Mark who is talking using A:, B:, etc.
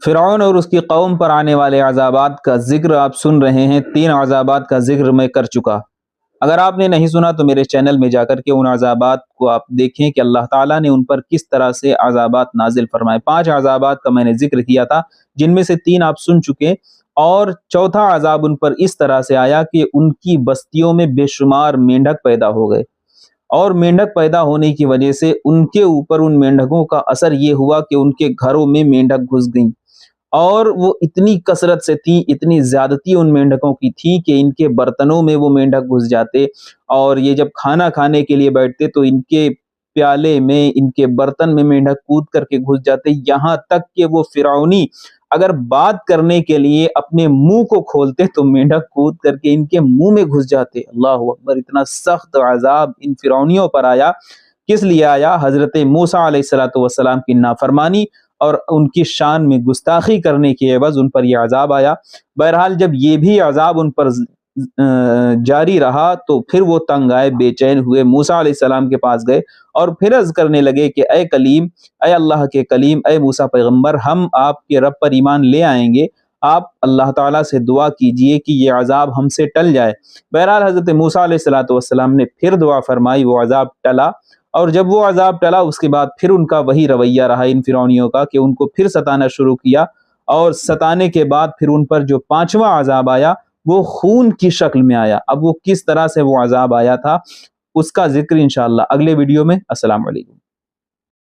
A: فرعون اور اس کی قوم پر آنے والے عذابات کا ذکر آپ سن رہے ہیں۔ 3 عذابات کا ذکر میں کر چکا۔ اگر آپ نے نہیں سنا تو میرے چینل میں جا کر کے ان عذابات کو آپ دیکھیں کہ اللہ تعالیٰ نے ان پر کس طرح سے عذابات نازل فرمائے۔ 5 عذابات کا میں نے ذکر کیا تھا، جن میں سے 3 آپ سن چکے، اور چوتھا عذاب ان پر اس طرح سے آیا کہ ان کی بستیوں میں بے شمار مینڈک پیدا ہو گئے، اور مینڈک پیدا ہونے کی وجہ سے ان کے اوپر ان مینڈکوں کا اثر یہ ہوا کہ ان کے گھروں میں مینڈک گھس گئیں، اور وہ اتنی کثرت سے تھیں، اتنی زیادتی ان مینڈکوں کی تھی کہ ان کے برتنوں میں وہ مینڈک گھس جاتے، اور یہ جب کھانا کھانے کے لیے بیٹھتے تو ان کے پیالے میں، ان کے برتن میں مینڈک کود کر کے گھس جاتے، یہاں تک کہ وہ فرعونی اگر بات کرنے کے لیے اپنے منہ کو کھولتے تو مینڈک کود کر کے ان کے منہ میں گھس جاتے۔ اللہ اکبر! اتنا سخت عذاب ان فرعونیوں پر آیا۔ کس لیے آیا؟ حضرت موسیٰ علیہ السلام کی نافرمانی اور ان کی شان میں گستاخی کرنے کے عوض ان پر یہ عذاب آیا۔ بہرحال جب یہ بھی عذاب ان پر جاری رہا تو پھر وہ تنگ آئے، بے چین ہوئے، موسیٰ علیہ السلام کے پاس گئے اور پھر عرض کرنے لگے کہ اے کلیم، اے اللہ کے کلیم، اے موسیٰ پیغمبر، ہم آپ کے رب پر ایمان لے آئیں گے، آپ اللہ تعالیٰ سے دعا کیجئے کہ یہ عذاب ہم سے ٹل جائے۔ بہرحال حضرت موسیٰ علیہ السلام نے پھر دعا فرمائی، وہ عذاب ٹلا، اور جب وہ عذاب ٹلا اس کے بعد پھر ان کا وہی رویہ رہا ان فرعونیوں کا کہ ان کو پھر ستانا شروع کیا، اور ستانے کے بعد پھر ان پر جو 5واں عذاب آیا وہ خون کی شکل میں آیا۔ اب وہ کس طرح سے وہ عذاب آیا تھا اس کا ذکر انشاءاللہ اگلے ویڈیو میں۔ السلام علیکم۔